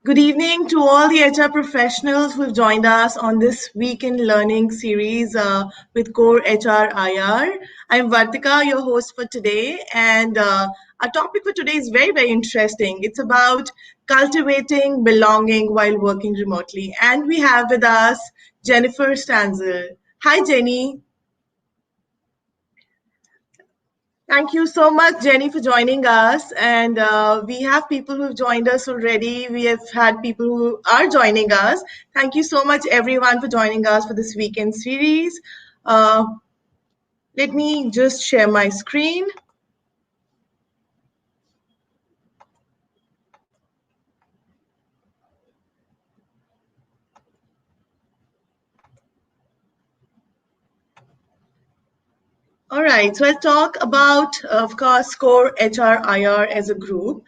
Good evening to all the HR professionals who've joined us on this Week in Learning series with Core HR IR. I'm Vartika, your host for today, and our topic for today is very, very interesting. It's about cultivating belonging while working remotely. And we have with us Jennifer Stanzel. Hi, Jenny. Thank you so much, Jenny, for joining us. And we have people who've joined us already. We have had people who are joining us. Thank you so much, everyone, for joining us for this weekend series. Uh, Let me just share my screen. All right, so I'll talk about, of course, Core HRIR as a group,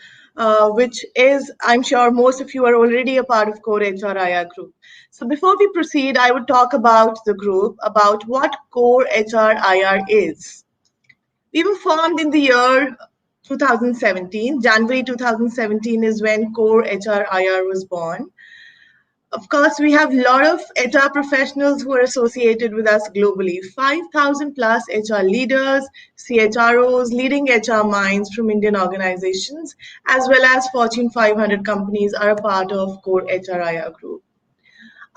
which is, I'm sure most of you are already a part of Core HRIR group. So before we proceed, I would talk about the group, about what Core HRIR is. We were formed in the year 2017. January 2017 is when Core HRIR was born. Of course, we have a lot of HR professionals who are associated with us globally. 5,000 plus HR leaders, CHROs, leading HR minds from Indian organizations, as well as Fortune 500 companies are a part of Core HRIR group.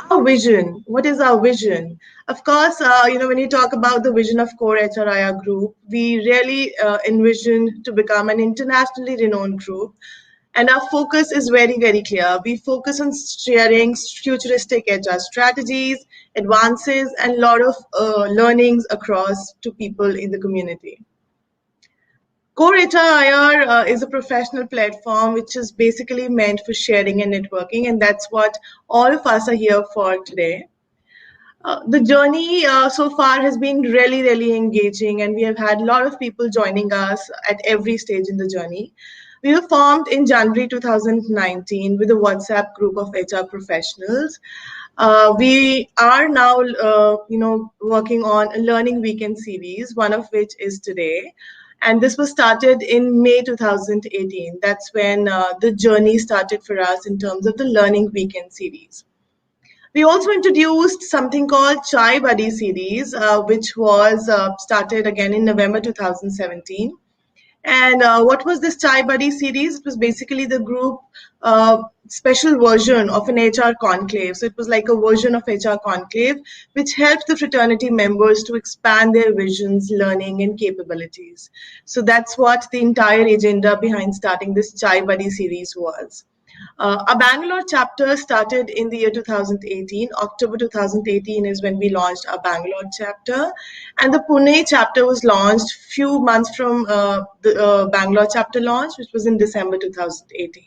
Our vision, what is our vision? Of course, when you talk about the vision of Core HRIR group, we really envision to become an internationally renowned group. And our focus is very, very clear. We focus on sharing futuristic HR strategies, advances, and a lot of learnings across to people in the community. Core HRIR is a professional platform which is basically meant for sharing and networking, and that's what all of us are here for today. The journey so far has been really, really engaging, and we have had a lot of people joining us at every stage in the journey. We were formed in January 2019 with a WhatsApp group of HR professionals. We are now, working on a learning weekend series, one of which is today. And this was started in May 2018. That's when the journey started for us in terms of the learning weekend series. We also introduced something called Chai Buddy series, which was started again in November 2017. And what was this Chai Buddy series? It was basically the group special version of an HR conclave. So it was like a version of HR conclave, which helped the fraternity members to expand their visions, learning, and capabilities. So that's what the entire agenda behind starting this Chai Buddy series was. Our Bangalore chapter started in the year 2018. October 2018 is when we launched our Bangalore chapter. And the Pune chapter was launched few months from the Bangalore chapter launch, which was in December 2018.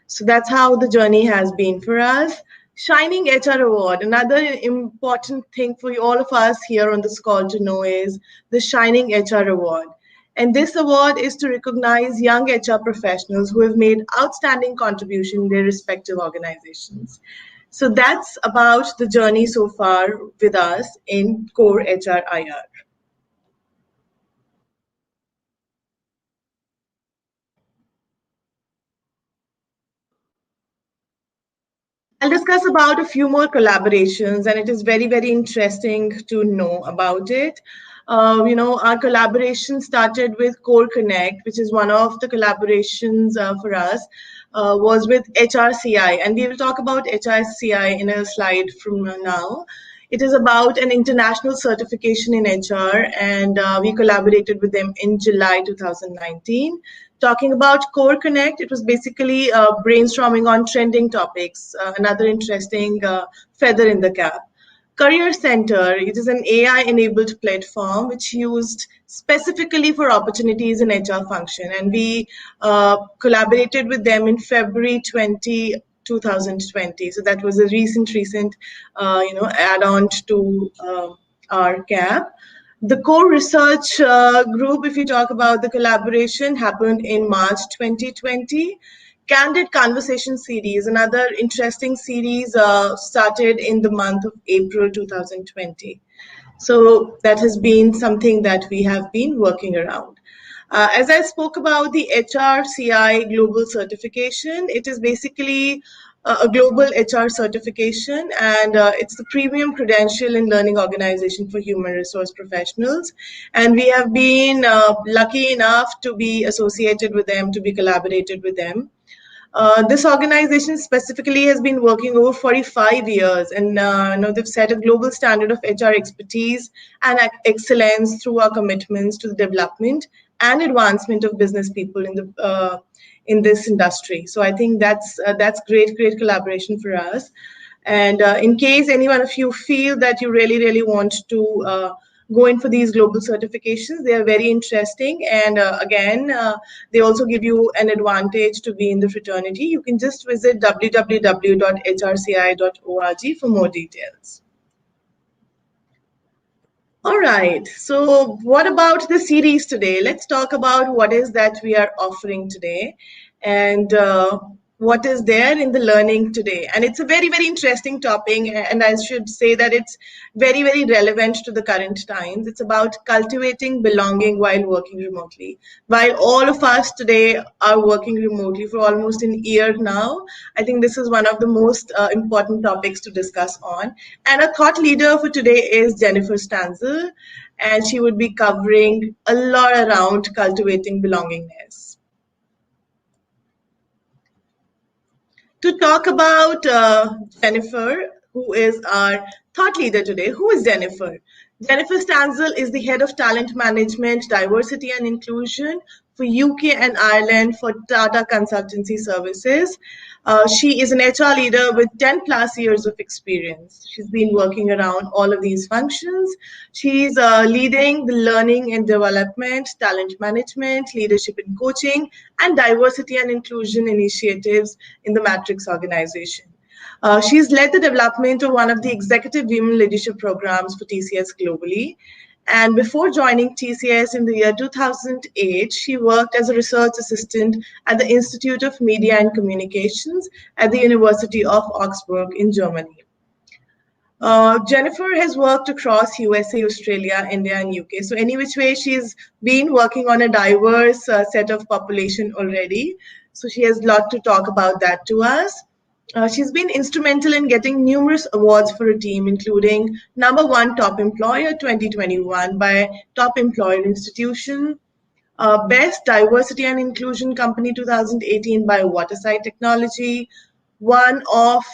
So that's how the journey has been for us. Shining HR Award, another important thing for all of us here on this call to know is the Shining HR Award. And this award is to recognize young HR professionals who have made outstanding contribution in their respective organizations. So that's about the journey so far with us in Core HRIR. I'll discuss about a few more collaborations, and it is very, very interesting to know about it. Our collaboration started with Core Connect, which is one of the collaborations for us, was with HRCI, and we will talk about HRCI in a slide from now. It is about an international certification in HR, and we collaborated with them in July 2019. Talking about Core Connect, it was basically brainstorming on trending topics, another interesting feather in the cap. Career Center, it is an AI-enabled platform which used specifically for opportunities in HR function, and we collaborated with them in February 2020. So that was a recent add-on to our CAP. The core research group, if you talk about the collaboration, happened in March 2020. Candid Conversation series, another interesting series, started in the month of April 2020. So that has been something that we have been working around. As I spoke about the HRCI Global Certification, it is basically a global HR certification, and it's the premium credential in learning organization for human resource professionals. And we have been lucky enough to be associated with them, to be collaborated with them. This organization specifically has been working over 45 years, and they've set a global standard of HR expertise and excellence through our commitments to the development and advancement of business people in this industry. So I think that's great collaboration for us. And in case any one of you feel that you really want to go in for these global certifications, they are very interesting. And again, they also give you an advantage to be in the fraternity. You can just visit www.hrci.org for more details. All right, so what about the series today? Let's talk about what is that we are offering today, and what is there in the learning today. And it's a very interesting topic, and I should say that it's very relevant to the current times. It's about cultivating belonging while working remotely. While all of us today are working remotely for almost an year now, I think this is one of the most important topics to discuss on. And our thought leader for today is Jennifer Stanzel, and she would be covering a lot around cultivating belongingness. To talk about Jennifer, who is our thought leader today. Who is Jennifer? Jennifer Stanzel is the Head of Talent Management, Diversity and Inclusion for UK and Ireland for Tata Consultancy Services. She is an HR leader with 10 plus years of experience. She's been working around all of these functions. She's leading the learning and development, talent management, leadership and coaching, and diversity and inclusion initiatives in the Matrix organization. She's led the development of one of the executive women leadership programs for TCS globally. And before joining TCS in the year 2008, she worked as a research assistant at the Institute of Media and Communications at the University of Augsburg in Germany. Jennifer has worked across USA, Australia, India, and UK. So any which way, she's been working on a diverse set of population already. So she has a lot to talk about that to us. She's been instrumental in getting numerous awards for her team, including #1 Top Employer 2021 by Top Employer Institution, Best Diversity and Inclusion Company 2018 by Waterside Technology, one of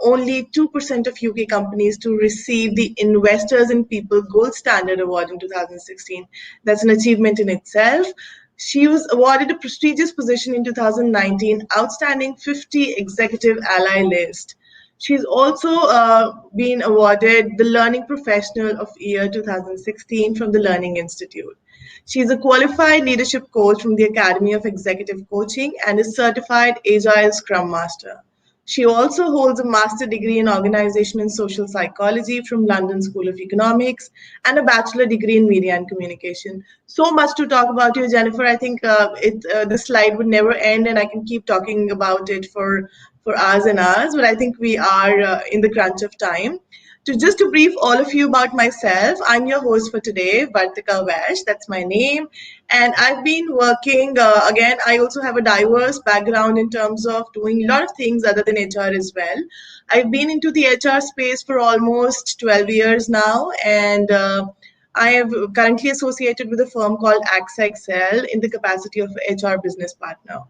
only 2% of UK companies to receive the Investors in People Gold Standard Award in 2016. That's an achievement in itself. She was awarded a prestigious position in 2019, Outstanding 50 Executive Ally List. She's also been awarded the Learning Professional of Year 2016 from the Learning Institute. She's a qualified leadership coach from the Academy of Executive Coaching and is certified Agile Scrum Master. She also holds a master's degree in organization and social psychology from London School of Economics and a bachelor degree in media and communication. So much to talk about you, Jennifer. I think this slide would never end, and I can keep talking about it for hours and hours, but I think we are in the crunch of time. Just to brief all of you about myself, I'm your host for today, Vartika Vash, that's my name. And I've been working, again, I also have a diverse background in terms of doing a lot of things other than HR as well. I've been into the HR space for almost 12 years now, and I am currently associated with a firm called AXA XL in the capacity of HR business partner.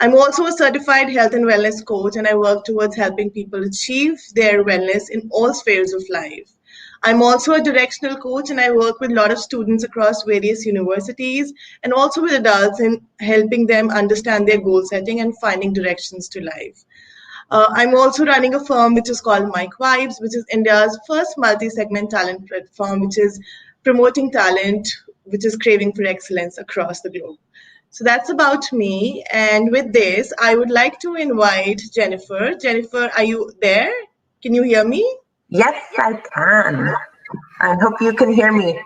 I'm also a certified health and wellness coach, and I work towards helping people achieve their wellness in all spheres of life. I'm also a directional coach, and I work with a lot of students across various universities and also with adults in helping them understand their goal setting and finding directions to life. I'm also running a firm which is called Mike Vibes, which is India's first multi-segment talent platform, which is promoting talent, which is craving for excellence across the globe. So that's about me. And with this, I would like to invite Jennifer. Jennifer, are you there? Can you hear me? Yes, I can. I hope you can hear me.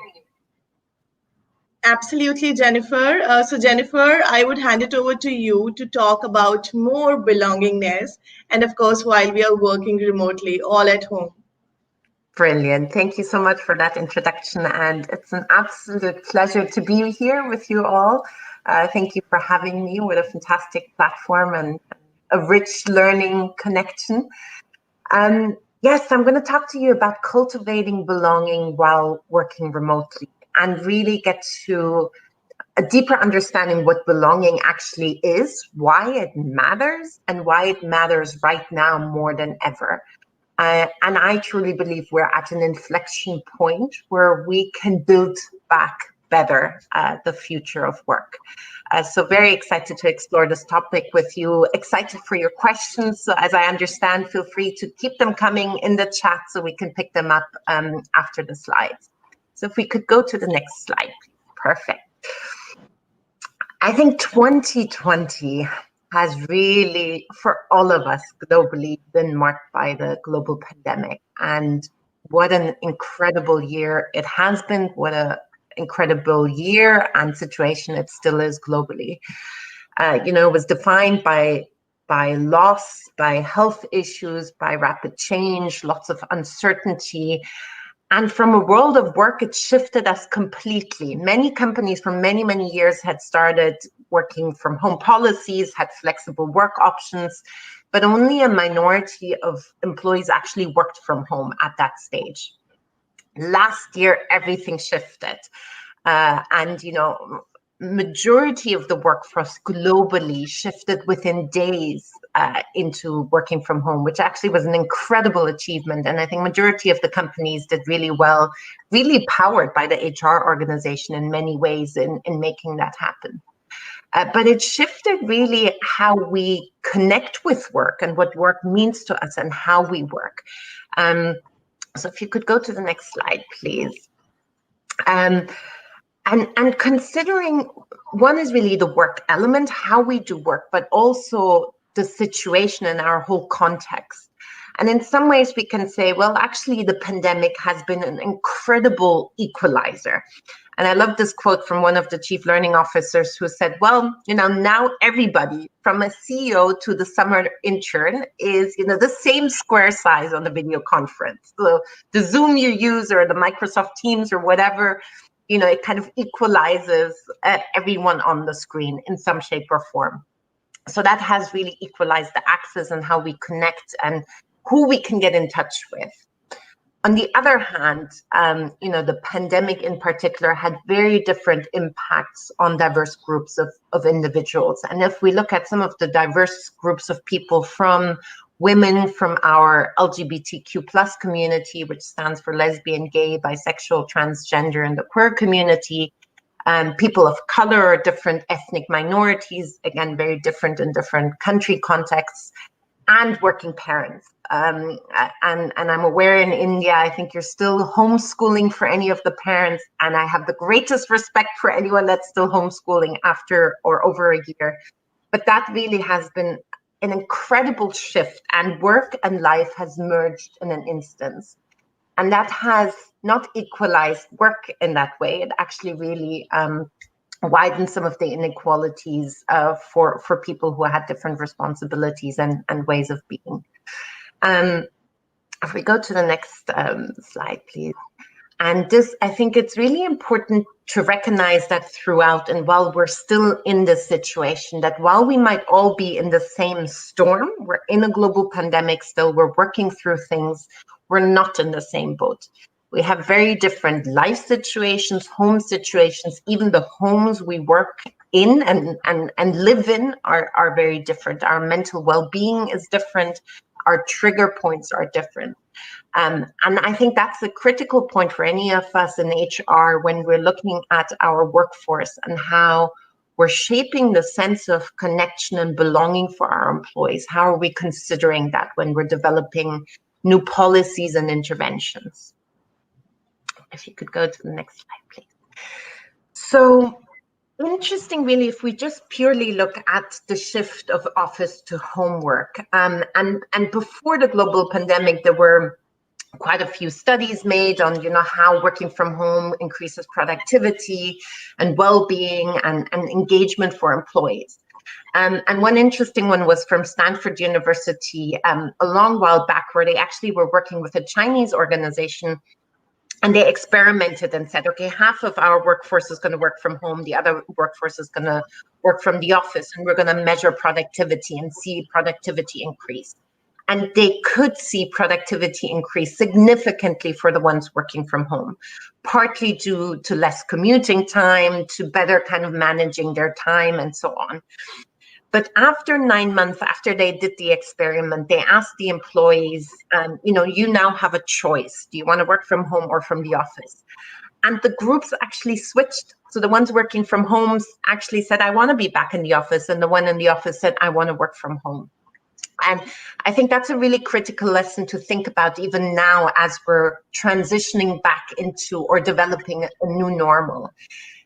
Absolutely, Jennifer. So Jennifer, I would hand it over to you to talk about more belongingness. And of course, while we are working remotely, all at home. Brilliant. Thank you so much for that introduction. And it's an absolute pleasure to be here with you all. Thank you for having me with a fantastic platform and a rich learning connection. Yes, I'm going to talk to you about cultivating belonging while working remotely and really get to a deeper understanding what belonging actually is, why it matters, and why it matters right now more than ever. And I truly believe we're at an inflection point where we can build back better the future of work. So very excited to explore this topic with you. Excited for your questions. So as I understand, feel free to keep them coming in the chat so we can pick them up after the slides. So if we could go to the next slide, please. Perfect. I think 2020 has really, for all of us globally, been marked by the global pandemic. And what an incredible year it has been, what an incredible year and situation it still is globally. It was defined by loss, by health issues, by rapid change, lots of uncertainty. And from a world of work, it shifted us completely. Many companies for many, many years had started working from home policies, had flexible work options, but only a minority of employees actually worked from home at that stage. Last year, everything shifted. Majority of the workforce globally shifted within days into working from home, which actually was an incredible achievement. And I think majority of the companies did really well, really powered by the HR organization in many ways in making that happen. But it shifted really how we connect with work and what work means to us and how we work. So if you could go to the next slide, please. And considering one is really the work element, how we do work, but also the situation and our whole context. And in some ways we can say, well, actually the pandemic has been an incredible equalizer. And I love this quote from one of the chief learning officers who said, well, now everybody from a CEO to the summer intern is, the same square size on the video conference. So the Zoom you use or the Microsoft Teams or whatever, it kind of equalizes everyone on the screen in some shape or form. So that has really equalized the access and how we connect and who we can get in touch with. On the other hand, the pandemic in particular had very different impacts on diverse groups of individuals. And if we look at some of the diverse groups of people, from women from our LGBTQ plus community, which stands for lesbian, gay, bisexual, transgender, and the queer community, people of color, different ethnic minorities, again, very different in different country contexts, and working parents. And I'm aware in India, I think you're still homeschooling for any of the parents, and I have the greatest respect for anyone that's still homeschooling after or over a year. But that really has been an incredible shift, and work and life has merged in an instance. And that has not equalized work in that way. It actually really widen some of the inequalities for people who had different responsibilities and ways of being. If we go to the next slide, please. And this, I think it's really important to recognize that throughout, and while we're still in this situation, that while we might all be in the same storm, we're in a global pandemic still, we're working through things, we're not in the same boat. We have very different life situations, home situations, even the homes we work in and live in are very different. Our mental well-being is different. Our trigger points are different. And I think that's a critical point for any of us in HR when we're looking at our workforce and how we're shaping the sense of connection and belonging for our employees. How are we considering that when we're developing new policies and interventions? If you could go to the next slide, please. So interesting, really, if we just purely look at the shift of office to homework. And before the global pandemic, there were quite a few studies made on, how working from home increases productivity and well-being and engagement for employees. And one interesting one was from Stanford University a long while back, where they actually were working with a Chinese organization, and they experimented and said, okay, half of our workforce is going to work from home, the other workforce is going to work from the office, and we're going to measure productivity and see productivity increase. And they could see productivity increase significantly for the ones working from home, partly due to less commuting time, to better kind of managing their time and so on. But after 9 months, after they did the experiment, they asked the employees, you now have a choice. Do you want to work from home or from the office? And the groups actually switched. So the ones working from home actually said, I want to be back in the office. And the one in the office said, I want to work from home. And I think that's a really critical lesson to think about even now as we're transitioning back into or developing a new normal,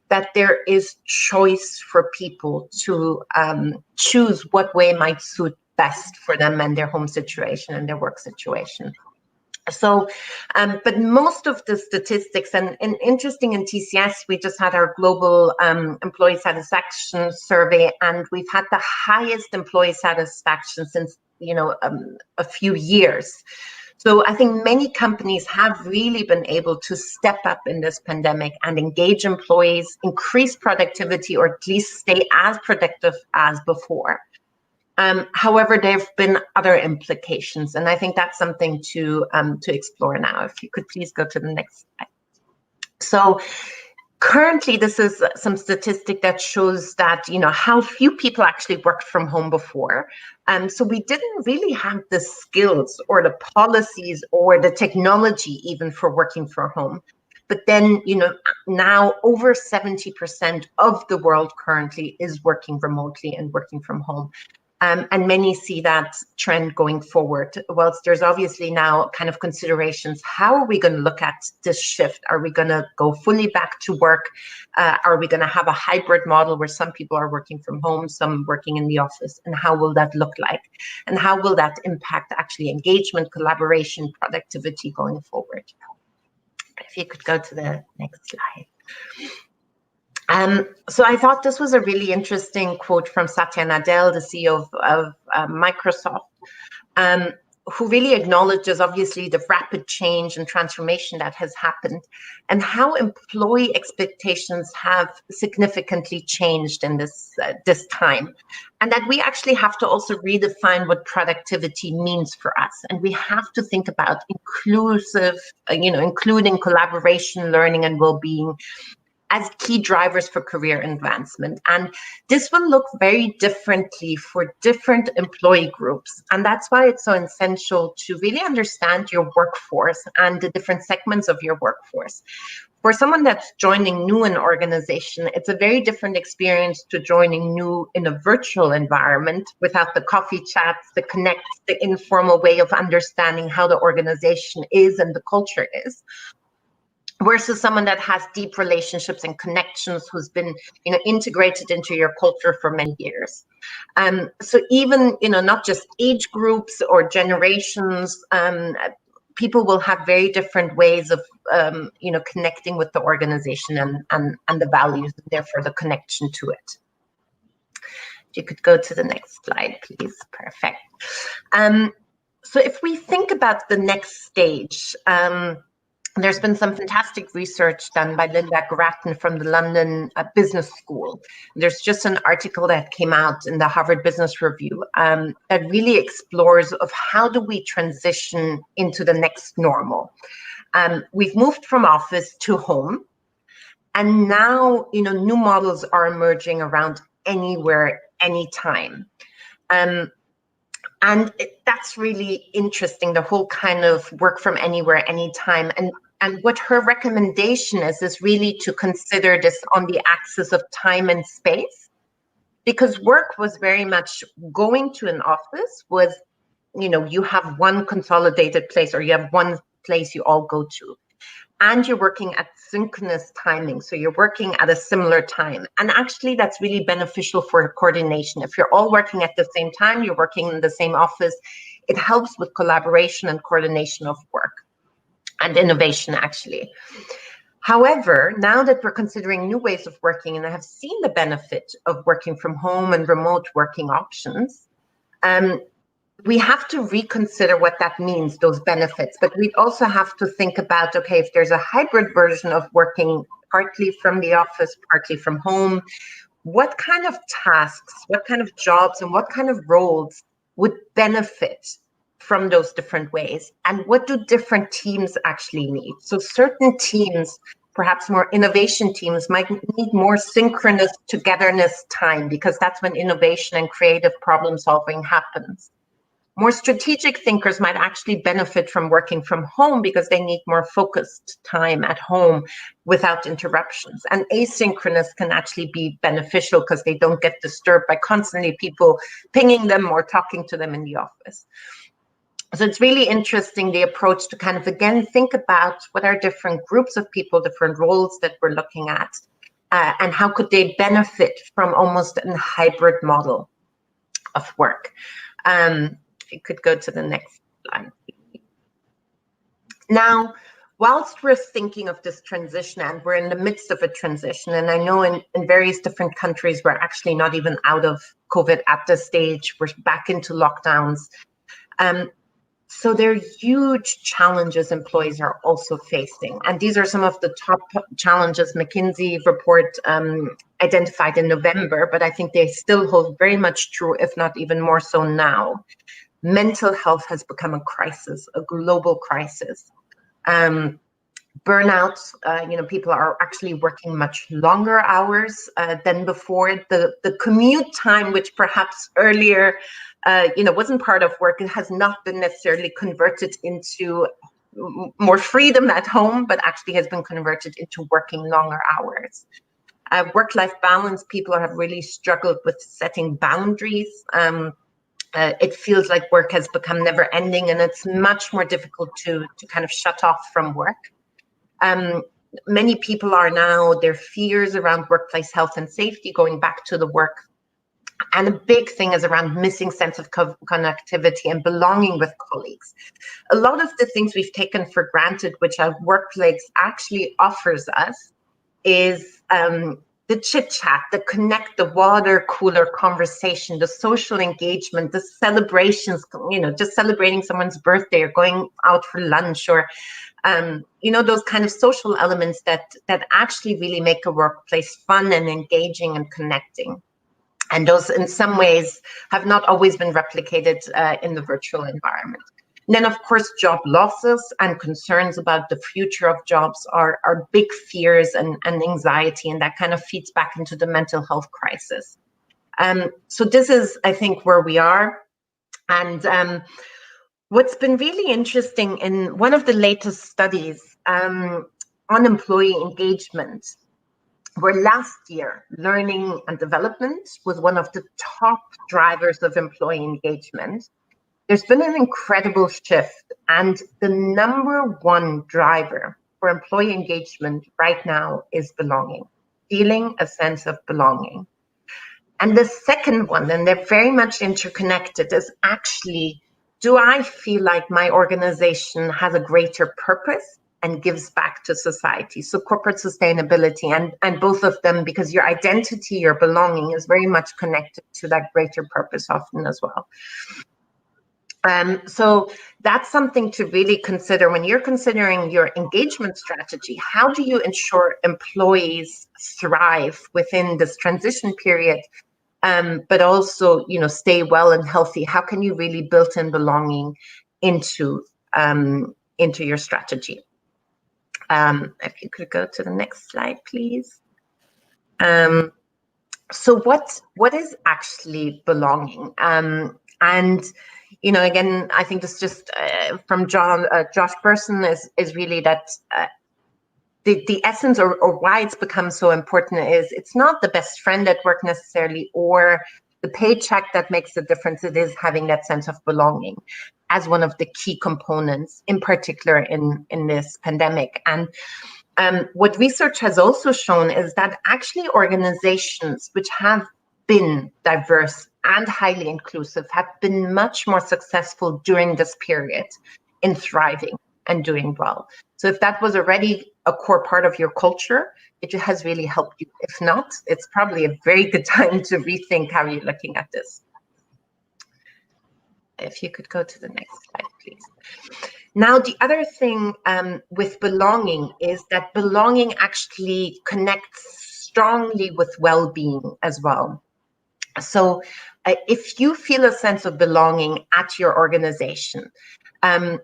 that there is choice for people to choose what way might suit best for them and their home situation and their work situation. So, but most of the statistics, and interesting in TCS, we just had our global employee satisfaction survey, and we've had the highest employee satisfaction since, a few years. So I think many companies have really been able to step up in this pandemic and engage employees, increase productivity, or at least stay as productive as before. However, there have been other implications, and I think that's something to explore now. If you could please go to the next slide. So currently, this is some statistic that shows that, how few people actually worked from home before. So we didn't really have the skills or the policies or the technology even for working from home. But then, now over 70% of the world currently is working remotely and working from home. And many see that trend going forward. Whilst there's obviously now kind of considerations, how are we going to look at this shift? Are we going to go fully back to work? Are we going to have a hybrid model where some people are working from home, some working in the office? And how will that look like? And how will that impact actually engagement, collaboration, productivity going forward? If you could go to the next slide. So I thought this was a really interesting quote from Satya Nadella, the CEO of Microsoft, who really acknowledges obviously the rapid change and transformation that has happened and how employee expectations have significantly changed in this time. And that we actually have to also redefine what productivity means for us. And we have to think about inclusive, including collaboration, learning, and well-being as key drivers for career advancement. And this will look very differently for different employee groups. And that's why it's so essential to really understand your workforce and the different segments of your workforce. For someone that's joining new in an organization, it's a very different experience to joining new in a virtual environment without the coffee chats, the connects, the informal way of understanding how the organization is and the culture is, versus someone that has deep relationships and connections, who's been, integrated into your culture for many years. So even, not just age groups or generations, people will have very different ways of, connecting with the organization and the values, and therefore the connection to it. If you could go to the next slide, please. Perfect. So if we think about the next stage, there's been some fantastic research done by Linda Grattan from the London Business School. There's just an article that came out in the Harvard Business Review that really explores of how do we transition into the next normal. We've moved from office to home, and now new models are emerging around anywhere, anytime. And that's really interesting, the whole kind of work from anywhere, anytime. And what her recommendation is really to consider this on the axis of time and space, because work was very much going to an office was, you have one consolidated place, or you have one place you all go to. And you're working at synchronous timing. So you're working at a similar time. And actually, that's really beneficial for coordination. If you're all working at the same time, you're working in the same office, it helps with collaboration and coordination of work and innovation, actually. However, now that we're considering new ways of working and I have seen the benefit of working from home and remote working options, we have to reconsider what that means, those benefits. But we also have to think about, okay, if there's a hybrid version of working partly from the office, partly from home, what kind of tasks, what kind of jobs, and what kind of roles would benefit from those different ways? And what do different teams actually need? So certain teams, perhaps more innovation teams, might need more synchronous togetherness time, because that's when innovation and creative problem solving happens. More strategic thinkers might actually benefit from working from home because they need more focused time at home without interruptions. And asynchronous can actually be beneficial because they don't get disturbed by constantly people pinging them or talking to them in the office. So it's really interesting, the approach to kind of, again, think about what are different groups of people, different roles that we're looking at, and how could they benefit from almost a hybrid model of work. If you could go to the next slide. Now, whilst we're thinking of this transition, and we're in the midst of a transition, and I know in various different countries, we're actually not even out of COVID at this stage, we're back into lockdowns. So there are huge challenges employees are also facing. And these are some of the top challenges McKinsey report identified in November, but I think they still hold very much true, if not even more so now. Mental health has become a crisis, a global crisis. Burnout, people are actually working much longer hours than before. The commute time, which perhaps earlier, wasn't part of work, it has not been necessarily converted into more freedom at home, but actually has been converted into working longer hours. Work-life balance, people have really struggled with setting boundaries. It feels like work has become never ending, and it's much more difficult to kind of shut off from work. Many people are now, their fears around workplace health and safety, going back to the work. And a big thing is around missing sense of connectivity and belonging with colleagues. A lot of the things we've taken for granted, which our workplace actually offers us, is the chit chat, the connect, the water cooler conversation, the social engagement, the celebrations, just celebrating someone's birthday or going out for lunch, or those kind of social elements that actually really make a workplace fun and engaging and connecting. And those, in some ways, have not always been replicated in the virtual environment. And then, of course, job losses and concerns about the future of jobs are big fears and anxiety, and that kind of feeds back into the mental health crisis. So this is, I think, where we are. And what's been really interesting in one of the latest studies on employee engagement, where last year learning and development was one of the top drivers of employee engagement, there's been an incredible shift, and the number one driver for employee engagement right now is belonging, feeling a sense of belonging. And the second one, and they're very much interconnected, is actually, do I feel like my organization has a greater purpose and gives back to society? So corporate sustainability, and both of them, because your identity, your belonging is very much connected to that greater purpose often as well. So that's something to really consider when you're considering your engagement strategy. How do you ensure employees thrive within this transition period, but also, stay well and healthy? How can you really build in belonging into your strategy? If you could go to the next slide, please. So what is actually belonging? And again, I think this just from Josh Bersin is really that the essence or why it's become so important is it's not the best friend at work necessarily, or the paycheck that makes the difference. It is having that sense of belonging as one of the key components, in particular in this pandemic. And what research has also shown is that actually organizations which have been diverse and highly inclusive have been much more successful during this period in thriving. and doing well. So if that was already a core part of your culture, it has really helped you. If not, it's probably a very good time to rethink how you're looking at this. If you could go to the next slide, please. Now, the other thing with belonging is that belonging actually connects strongly with well-being as well. So if you feel a sense of belonging at your organization,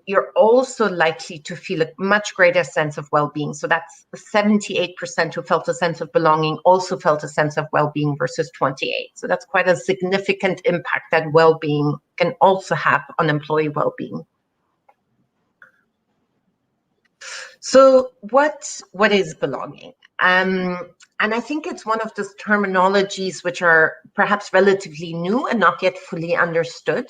you're also likely to feel a much greater sense of well-being. So that's 78% who felt a sense of belonging also felt a sense of well-being versus 28. So that's quite a significant impact that well-being can also have on employee well-being. So what is belonging? And I think it's one of those terminologies which are perhaps relatively new and not yet fully understood.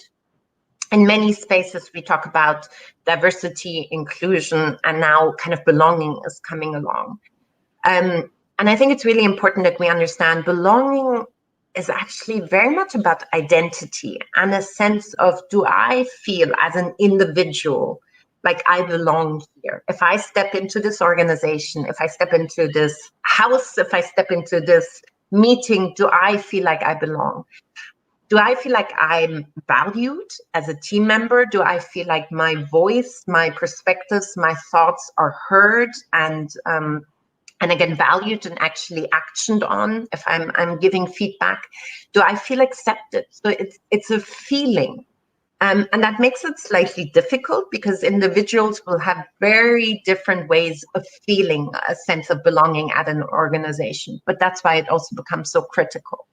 In many spaces, we talk about diversity, inclusion, and now kind of belonging is coming along. And I think it's really important that we understand belonging is actually very much about identity and a sense of, do I feel as an individual like I belong here? If I step into this organization, if I step into this house, if I step into this meeting, do I feel like I belong? Do I feel like I'm valued as a team member? Do I feel like my voice, my perspectives, my thoughts are heard and again valued and actually actioned on? If I'm giving feedback, do I feel accepted? So it's a feeling, and that makes it slightly difficult because individuals will have very different ways of feeling a sense of belonging at an organization. But that's why it also becomes so critical.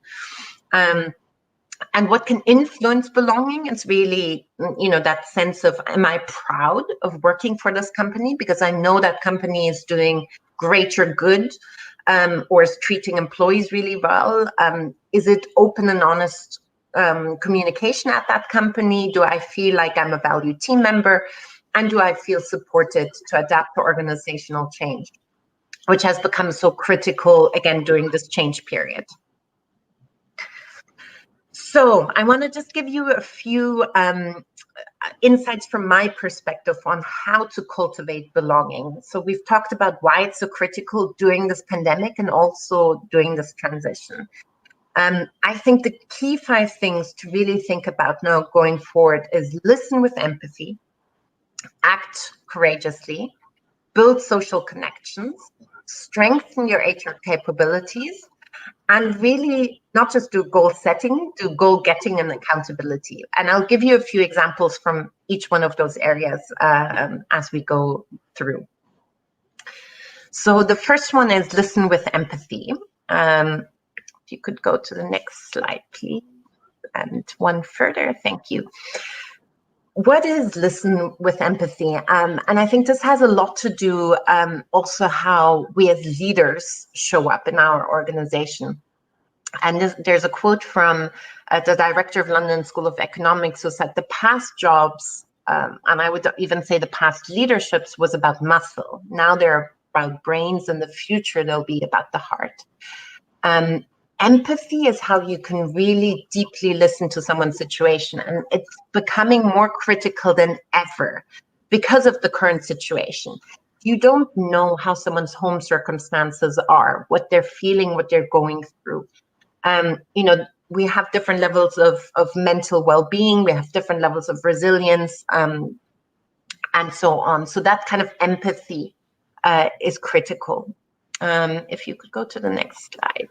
And what can influence belonging is really, that sense of, am I proud of working for this company because I know that company is doing greater good, or is treating employees really well? Is it open and honest communication at that company? Do I feel like I'm a valued team member? And do I feel supported to adapt to organizational change, which has become so critical again during this change period? So I want to just give you a few insights from my perspective on how to cultivate belonging. So we've talked about why it's so critical during this pandemic and also during this transition. I think the key 5 things to really think about now going forward is listen with empathy, act courageously, build social connections, strengthen your HR capabilities, and really not just do goal setting, do goal getting and accountability. And I'll give you a few examples from each one of those areas as we go through. So the first one is listen with empathy. If you could go to the next slide, please. And one further, thank you. What is listen with empathy? And I think this has a lot to do also how we as leaders show up in our organization. And there's a quote from the director of London School of Economics who said the past jobs, and I would even say the past leaderships, was about muscle. Now they're about brains, and the future they'll be about the heart. Empathy is how you can really deeply listen to someone's situation, and it's becoming more critical than ever because of the current situation. You don't know how someone's home circumstances are, what they're feeling, what they're going through. We have different levels of mental well-being, we have different levels of resilience, and so on. So that kind of empathy is critical. If you could go to the next slide.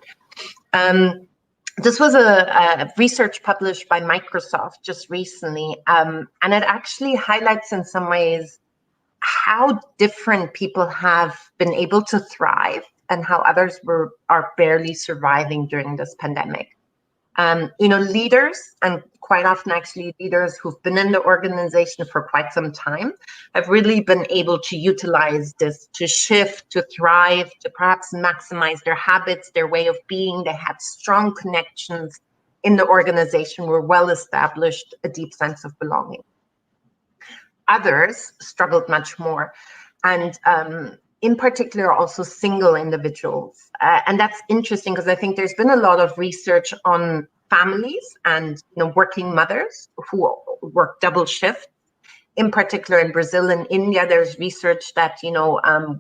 This was a research published by Microsoft just recently, and it actually highlights in some ways how different people have been able to thrive and how others are barely surviving during this pandemic. Leaders, and quite often actually leaders who've been in the organization for quite some time, have really been able to utilize this to shift, to thrive, to perhaps maximize their habits, their way of being. They had strong connections in the organization, were well established, a deep sense of belonging. Others struggled much more, and in particular also single individuals. And that's interesting because I think there's been a lot of research on families and working mothers who work double shift in particular in Brazil and India, there's research that,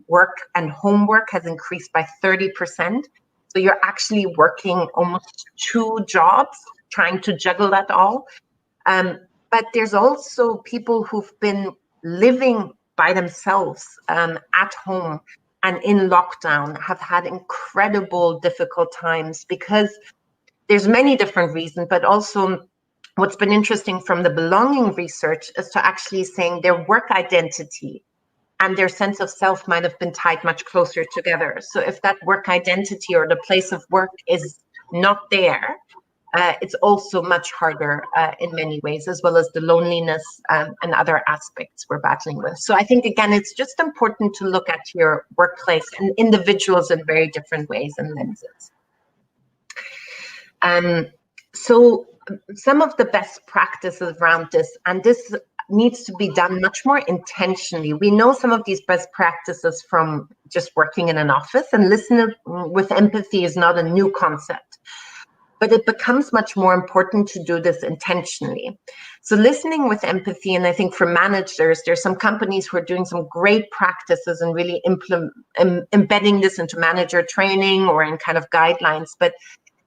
work and homework has increased by 30%. So you're actually working almost 2 jobs, trying to juggle that all. But there's also people who've been living by themselves at home and in lockdown have had incredible difficult times, because there's many different reasons, but also what's been interesting from the belonging research is to actually saying their work identity and their sense of self might have been tied much closer together. So if that work identity or the place of work is not there, it's also much harder in many ways, as well as the loneliness and other aspects we're battling with. So I think, again, it's just important to look at your workplace and individuals in very different ways and lenses. So some of the best practices around this, and this needs to be done much more intentionally. We know some of these best practices from just working in an office, and listening with empathy is not a new concept, but it becomes much more important to do this intentionally. So listening with empathy, and I think for managers, there's some companies who are doing some great practices and really embedding this into manager training or in kind of guidelines, but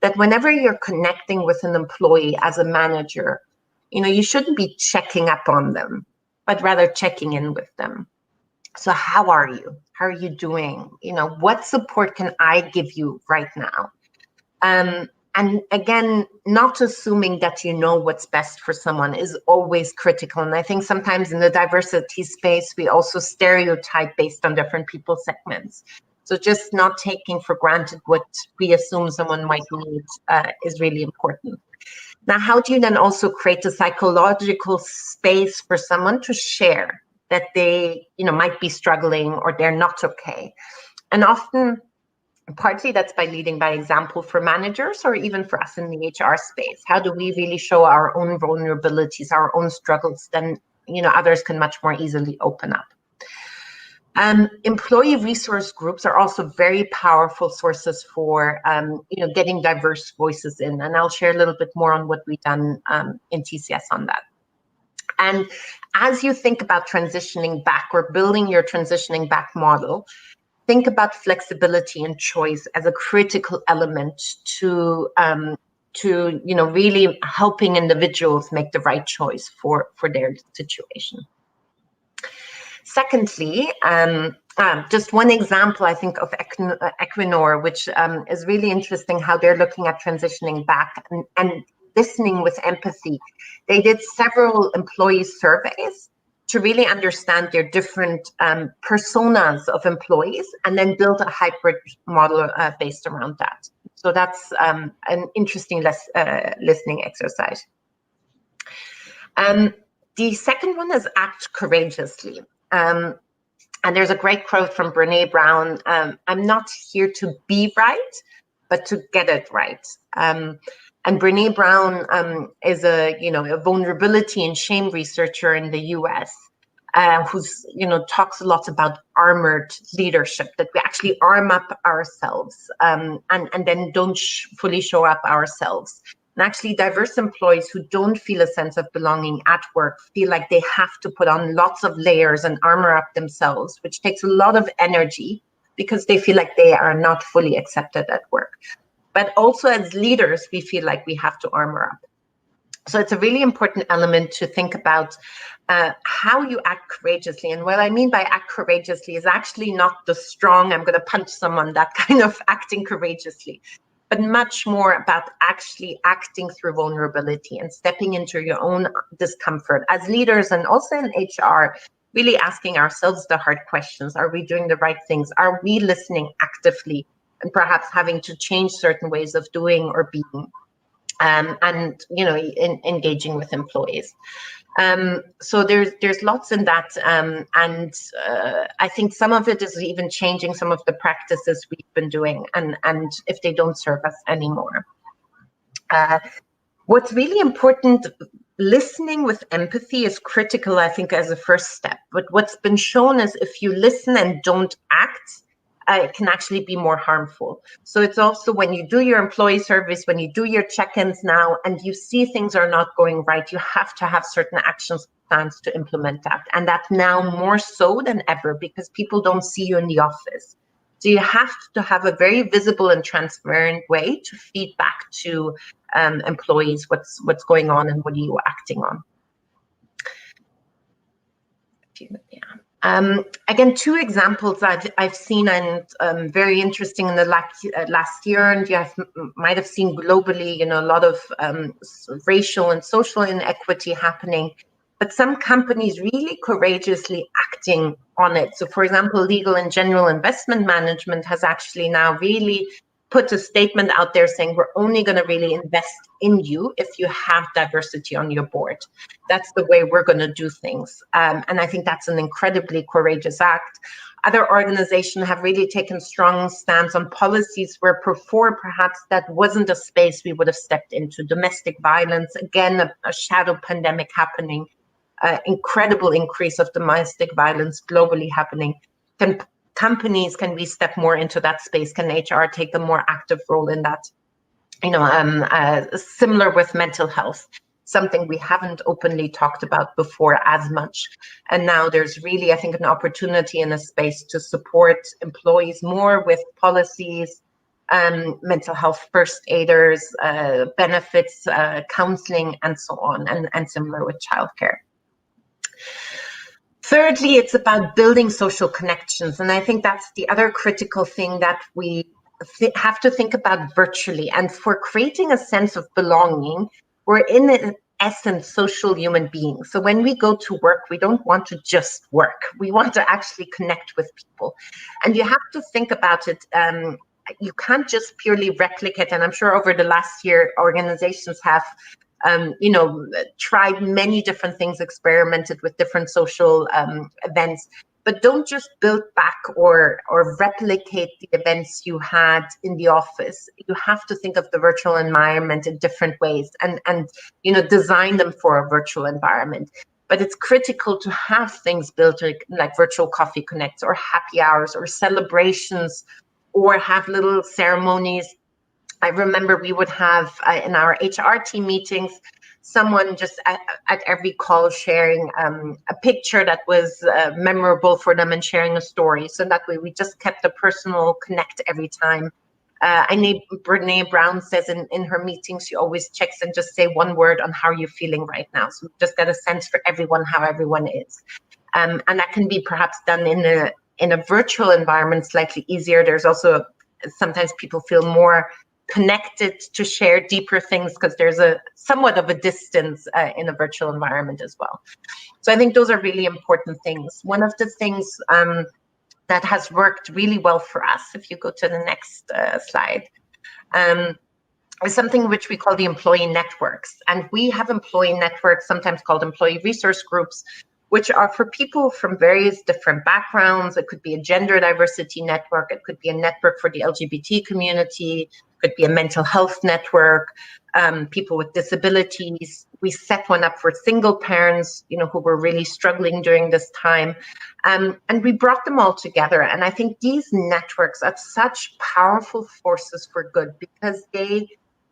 that whenever you're connecting with an employee as a manager, you shouldn't be checking up on them, but rather checking in with them. So how are you? How are you doing? What support can I give you right now? And again, not assuming that you know what's best for someone is always critical. And I think sometimes in the diversity space, we also stereotype based on different people segments. So just not taking for granted what we assume someone might need is really important. Now, how do you then also create a psychological space for someone to share that they, might be struggling or they're not okay? And often, partly that's by leading by example for managers or even for us in the HR space. How do we really show our own vulnerabilities, our own struggles? Then, others can much more easily open up. Employee resource groups are also very powerful sources for, getting diverse voices in. And I'll share a little bit more on what we've done in TCS on that. And as you think about transitioning back or building your transitioning back model, think about flexibility and choice as a critical element to really helping individuals make the right choice for their situation. Secondly, just one example, I think, of Equinor, which is really interesting how they're looking at transitioning back and listening with empathy. They did several employee surveys to really understand their different personas of employees and then build a hybrid model based around that. So that's an interesting listening exercise. The second one is act courageously. And there's a great quote from Brene Brown, I'm not here to be right, but to get it right. And Brene Brown is a vulnerability and shame researcher in the US, who's talks a lot about armored leadership, that we actually arm up ourselves and then don't fully show up ourselves. And actually, diverse employees who don't feel a sense of belonging at work feel like they have to put on lots of layers and armor up themselves, which takes a lot of energy because they feel like they are not fully accepted at work. But also as leaders, we feel like we have to armor up. So it's a really important element to think about how you act courageously. And what I mean by act courageously is actually not the strong, I'm going to punch someone, that kind of acting courageously, but much more about actually acting through vulnerability and stepping into your own discomfort as leaders, and also in HR, really asking ourselves the hard questions. Are we doing the right things? Are we listening actively? And perhaps having to change certain ways of doing or being, and engaging with employees. So there's lots in that, and I think some of it is even changing some of the practices we've been doing, and if they don't serve us anymore. What's really important, listening with empathy is critical, I think, as a first step. But what's been shown is if you listen and don't act, it can actually be more harmful. So it's also when you do your employee surveys, when you do your check-ins now, and you see things are not going right, you have to have certain actions plans to implement that. And that's now more so than ever because people don't see you in the office. So you have to have a very visible and transparent way to feed back to employees what's going on and what are you acting on. Again, two examples I've seen and very interesting in the last year, and you might have seen globally, a lot of racial and social inequity happening, but some companies really courageously acting on it. So, for example, Legal and General Investment Management has actually now really put a statement out there saying we're only going to really invest in you if you have diversity on your board. That's the way we're going to do things. And I think that's an incredibly courageous act. Other organizations have really taken strong stance on policies where before perhaps that wasn't a space we would have stepped into. Domestic violence, again, a shadow pandemic happening, incredible increase of domestic violence globally happening. Companies, can we step more into that space? Can HR take a more active role in that? Similar with mental health, something we haven't openly talked about before as much. And now there's really, I think, an opportunity in a space to support employees more with policies, mental health first aiders, benefits, counseling, and so on, and similar with childcare. Thirdly, it's about building social connections. And I think that's the other critical thing that we have to think about virtually. And for creating a sense of belonging, we're in essence social human beings. So when we go to work, we don't want to just work. We want to actually connect with people. And you have to think about it. You can't just purely replicate. And I'm sure over the last year, organizations have tried many different things, experimented with different social events, but don't just build back or replicate the events you had in the office. You have to think of the virtual environment in different ways and design them for a virtual environment. But it's critical to have things built like virtual coffee connects or happy hours or celebrations or have little ceremonies. I remember we would have in our HR team meetings, someone just at every call sharing a picture that was memorable for them and sharing a story. So that way we just kept a personal connect every time. I know Brene Brown says in her meetings, she always checks and just say one word on how you're feeling right now. So we just get a sense for everyone, how everyone is. And that can be perhaps done in a virtual environment, slightly easier. There's also sometimes people feel more connected to share deeper things because there's a somewhat of a distance in a virtual environment as well. So I think those are really important things. One of the things that has worked really well for us, if you go to the next slide, is something which we call the employee networks. And we have employee networks, sometimes called employee resource groups, which are for people from various different backgrounds. It could be a gender diversity network. It could be a network for the LGBT community. It could be a mental health network, people with disabilities. We set one up for single parents, who were really struggling during this time. And we brought them all together. And I think these networks are such powerful forces for good because they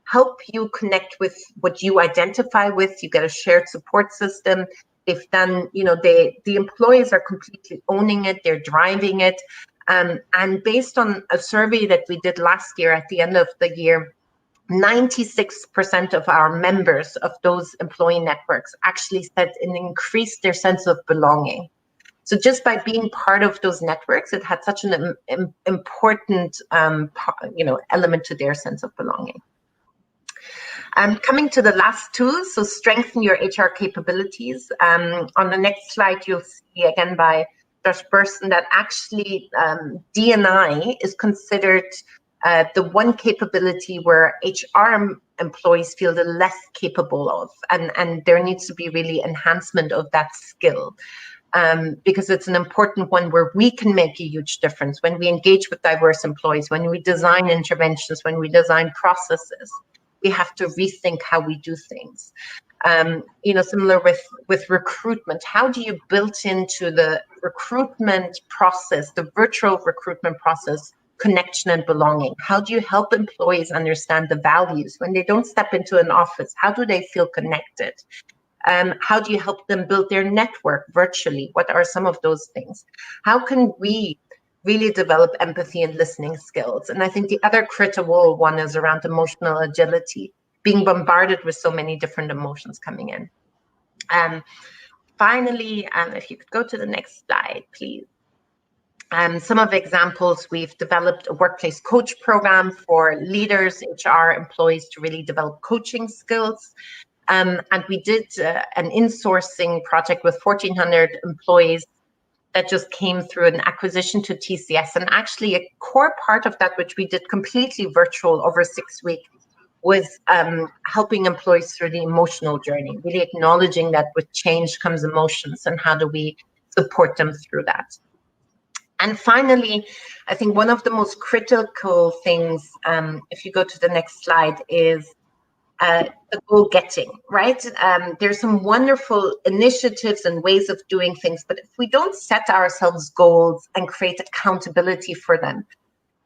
help you connect with what you identify with. You get a shared support system. They've done, the employees are completely owning it. They're driving it. And based on a survey that we did last year, at the end of the year, 96% of our members of those employee networks actually said it increased their sense of belonging. So just by being part of those networks, it had such an important, element to their sense of belonging. Coming to the last two, so strengthen your HR capabilities. On the next slide, you'll see again by Josh Burson that actually D&I is considered the one capability where HR employees feel the less capable of, and there needs to be really enhancement of that skill. Because it's an important one where we can make a huge difference when we engage with diverse employees, when we design interventions, when we design processes. We have to rethink how we do things. Similar with recruitment, how do you build into the recruitment process, the virtual recruitment process, connection and belonging? How do you help employees understand the values when they don't step into an office? How do they feel connected? How do you help them build their network virtually? What are some of those things? How can we really develop empathy and listening skills? And I think the other critical one is around emotional agility, being bombarded with so many different emotions coming in. Finally, if you could go to the next slide, please. Some of the examples, we've developed a workplace coach program for leaders, HR employees to really develop coaching skills. And we did an insourcing project with 1,400 employees that just came through an acquisition to TCS. And actually a core part of that, which we did completely virtual over 6 weeks, was helping employees through the emotional journey, really acknowledging that with change comes emotions, and how do we support them through that. And finally, I think one of the most critical things, if you go to the next slide, is the goal getting, right? There's some wonderful initiatives and ways of doing things, but if we don't set ourselves goals and create accountability for them,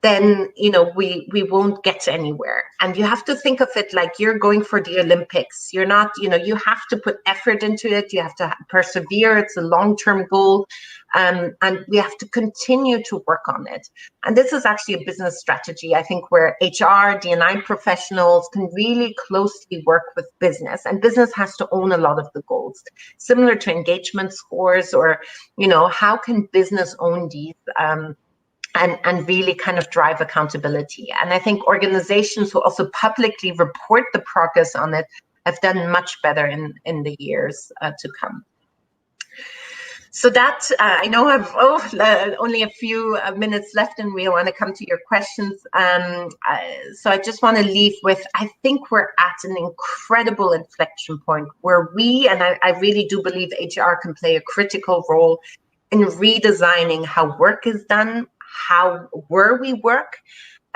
then we won't get anywhere. And you have to think of it like you're going for the Olympics. You're not, you have to put effort into it. You have to persevere. It's a long-term goal, and we have to continue to work on it. And this is actually a business strategy, I think, where HR, D&I professionals can really closely work with business, and business has to own a lot of the goals, similar to engagement scores, or how can business own these and really kind of drive accountability. And I think organizations who also publicly report the progress on it have done much better in the years to come. So that, I know I've only a few minutes left, and we want to come to your questions. So I just want to leave with, I think we're at an incredible inflection point where we, and I really do believe HR can play a critical role in redesigning how work is done, where we work,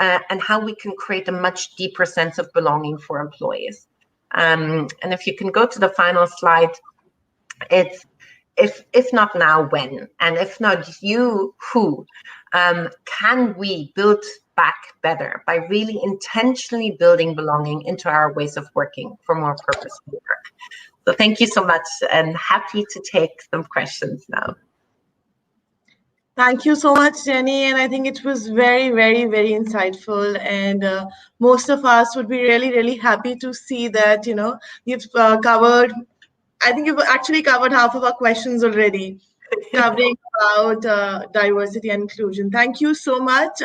and how we can create a much deeper sense of belonging for employees. And if you can go to the final slide, it's if not now, when? And if not you, who? Can we build back better by really intentionally building belonging into our ways of working for more purposeful work? So thank you so much, and happy to take some questions now. Thank you so much, Jenny. And I think it was very, very, very insightful. And most of us would be really, really happy to see that, you've covered, I think you've actually covered half of our questions already, covering about diversity and inclusion. Thank you so much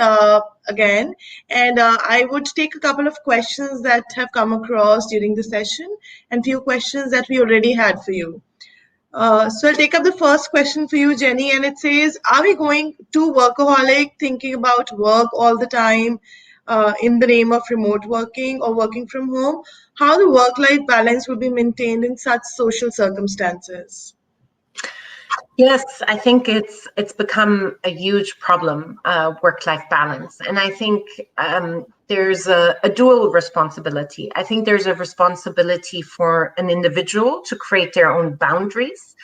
again. And I would take a couple of questions that have come across during the session, and few questions that we already had for you. So I'll take up the first question for you, Jenny, and it says, are we going too workaholic, thinking about work all the time in the name of remote working or working from home? How the work-life balance will be maintained in such social circumstances? Yes, I think it's become a huge problem, work-life balance. And I think there's a dual responsibility. I think there's a responsibility for an individual to create their own boundaries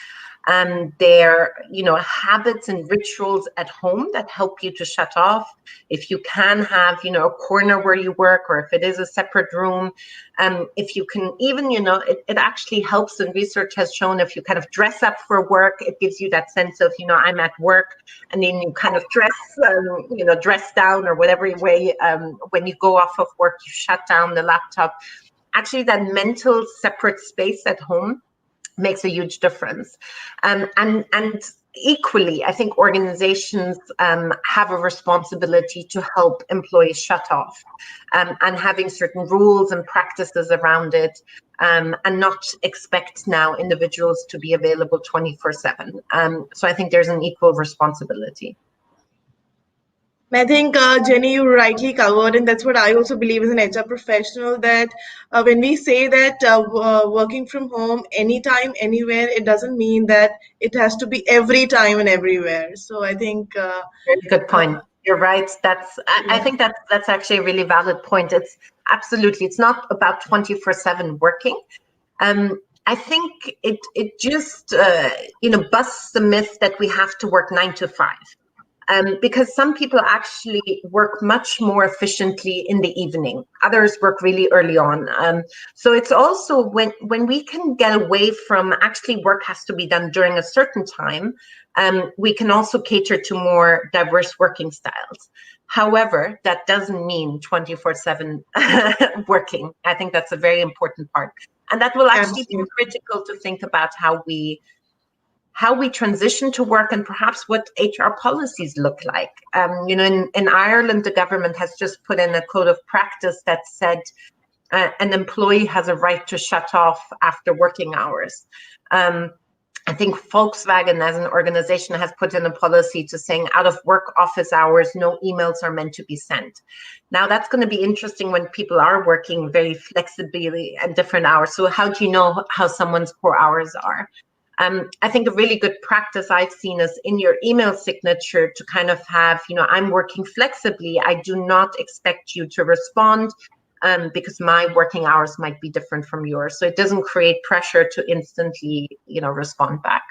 and their habits and rituals at home that help you to shut off. If you can have a corner where you work, or if it is a separate room, if you can even it actually helps, and research has shown, if you kind of dress up for work, it gives you that sense of I'm at work, and then you kind of dress down, or whatever way, when you go off of work, you shut down the laptop. Actually, that mental separate space at home makes a huge difference. And equally, I think organizations have a responsibility to help employees shut off, and having certain rules and practices around it, and not expect now individuals to be available 24/7. So I think there's an equal responsibility. I think, Jenny, you rightly covered, and that's what I also believe as an HR professional, that when we say that working from home anytime, anywhere, it doesn't mean that it has to be every time and everywhere. So I think... Very good point. You're right. I think that's actually a really valid point. It's absolutely, it's not about 24/7 working. I think it just, busts the myth that we have to work 9 to 5. because some people actually work much more efficiently in the evening. Others work really early on. So it's also when we can get away from actually work has to be done during a certain time, we can also cater to more diverse working styles. However, that doesn't mean 24/7 working. I think that's a very important part. And that will actually be Absolutely. critical to think about how we transition to work and perhaps what HR policies look like. In Ireland, the government has just put in a code of practice that said an employee has a right to shut off after working hours. I think Volkswagen as an organization has put in a policy to saying out of work office hours, no emails are meant to be sent. Now that's going to be interesting when people are working very flexibly at different hours. So how do you know how someone's core hours are? I think a really good practice I've seen is in your email signature to kind of have, I'm working flexibly. I do not expect you to respond because my working hours might be different from yours. So it doesn't create pressure to instantly, respond back.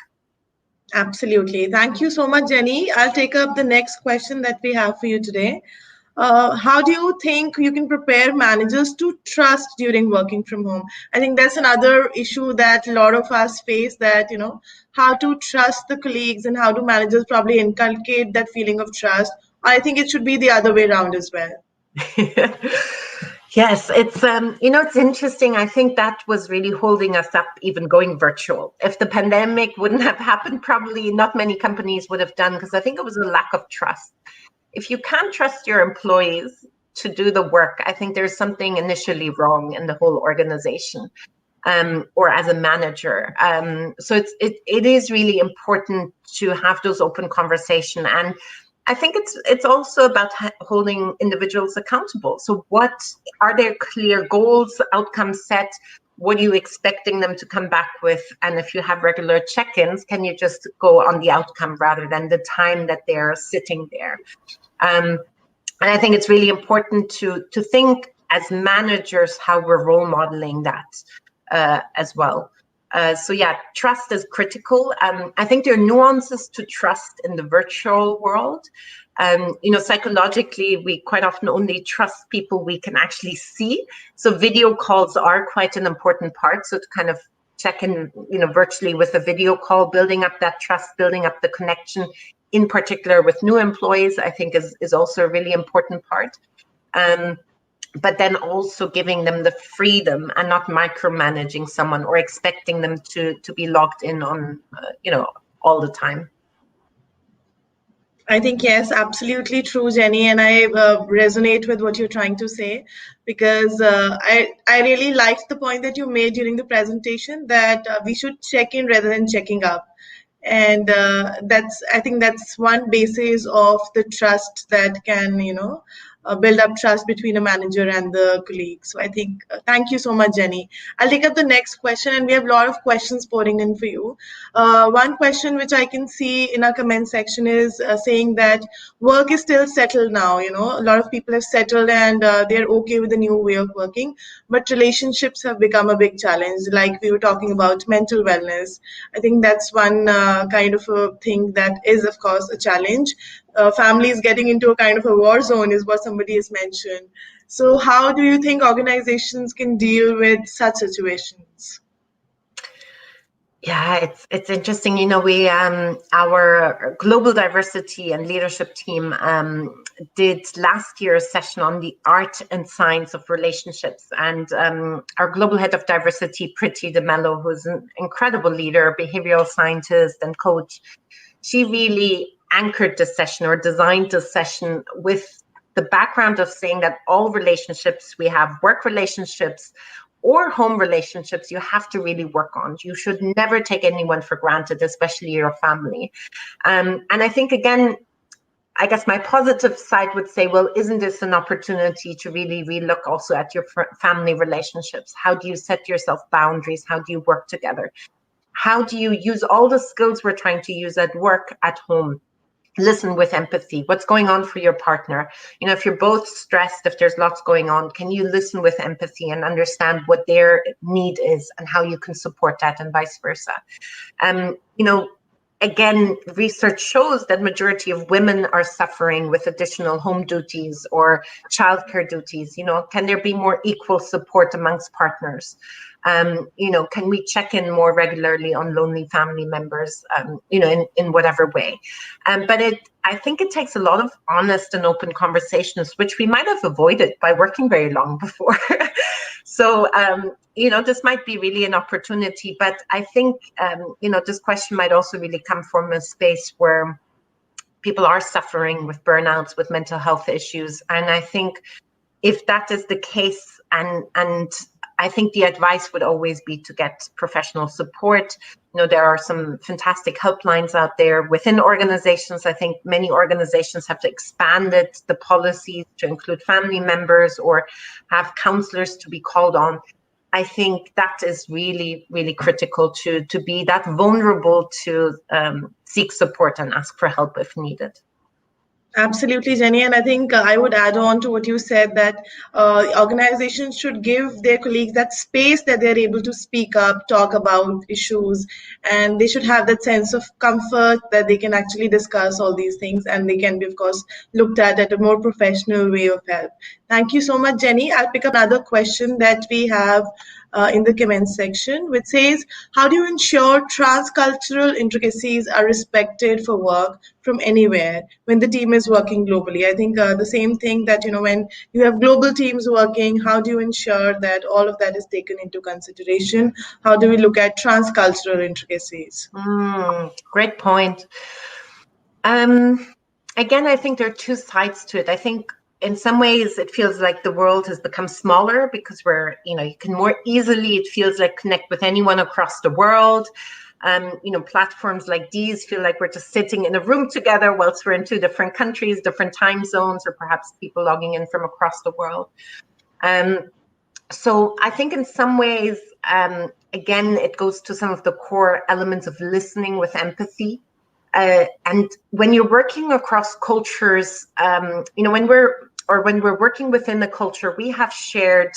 Absolutely. Thank you so much, Jenny. I'll take up the next question that we have for you today. How do you think you can prepare managers to trust during working from home? I think that's another issue that a lot of us face, that, how to trust the colleagues and how do managers probably inculcate that feeling of trust. I think it should be the other way around as well. Yes, it's interesting. I think that was really holding us up, even going virtual. If the pandemic wouldn't have happened, probably not many companies would have done, because I think it was a lack of trust. If you can't trust your employees to do the work, I think there's something initially wrong in the whole organization, or as a manager. So it is really important to have those open conversation. And I think it's also about holding individuals accountable. So what are their clear goals, outcomes set? What are you expecting them to come back with? And if you have regular check-ins, can you just go on the outcome rather than the time that they're sitting there? And I think it's really important to think as managers how we're role modeling that as well. So yeah, trust is critical. I think there are nuances to trust in the virtual world. Psychologically, we quite often only trust people we can actually see. So video calls are quite an important part. So to kind of check in, virtually with a video call, building up that trust, building up the connection, in particular with new employees, I think is also a really important part. But then also giving them the freedom and not micromanaging someone or expecting them to be logged in on, all the time. I think, yes, absolutely true, Jenny, and I resonate with what you're trying to say, because I really liked the point that you made during the presentation, that we should check in rather than checking up. And I think that's one basis of the trust that can, build up trust between a manager and the colleague. So I think, thank you so much, Jenny. I'll take up the next question, and we have a lot of questions pouring in for you. One question which I can see in our comment section is saying that work is still settled now. A lot of people have settled and they're okay with the new way of working, but relationships have become a big challenge. Like we were talking about mental wellness. I think that's one kind of a thing that is, of course, a challenge. Families getting into a kind of a war zone is what somebody has mentioned. So how do you think organizations can deal with such situations? Yeah, it's interesting. We our global diversity and leadership team did last year a session on the art and science of relationships, and our global head of diversity, Priti De Mello, who's an incredible leader, behavioral scientist and coach, she really anchored the session or designed the session with the background of saying that all relationships, we have work relationships or home relationships, you have to really work on. You should never take anyone for granted, especially your family. And I think, again, I guess my positive side would say, well, isn't this an opportunity to really relook also at your family relationships? How do you set yourself boundaries? How do you work together? How do you use all the skills we're trying to use at work, at home? Listen with empathy. What's going on for your partner? If you're both stressed, if there's lots going on, can you listen with empathy and understand what their need is and how you can support that, and vice versa? again, research shows that majority of women are suffering with additional home duties or childcare duties. Can there be more equal support amongst partners? Can we check in more regularly on lonely family members, in whatever way? But I think it takes a lot of honest and open conversations, which we might have avoided by working very long before. So, this might be really an opportunity, but I think, this question might also really come from a space where people are suffering with burnouts, with mental health issues. And I think if that is the case, and I think the advice would always be to get professional support. There are some fantastic helplines out there within organizations. I think many organizations have expanded the policies to include family members or have counselors to be called on. I think that is really, really critical to be that vulnerable to seek support and ask for help if needed. Absolutely, Jenny. And I think I would add on to what you said, that organizations should give their colleagues that space that they're able to speak up, talk about issues, and they should have that sense of comfort that they can actually discuss all these things, and they can be, of course, looked at a more professional way of help. Thank you so much, Jenny. I'll pick up another question that we have in the comments section, which says, how do you ensure transcultural intricacies are respected for work from anywhere when the team is working globally? I think the same thing that, when you have global teams working, how do you ensure that all of that is taken into consideration? How do we look at transcultural intricacies? Great point. Again, I think there are two sides to it. I think in some ways it feels like the world has become smaller because you can more easily, it feels like, connect with anyone across the world. Platforms like these feel like we're just sitting in a room together whilst we're in two different countries, different time zones, or perhaps people logging in from across the world. So I think in some ways, again, it goes to some of the core elements of listening with empathy. And when you're working across cultures, when we're working within the culture, we have shared,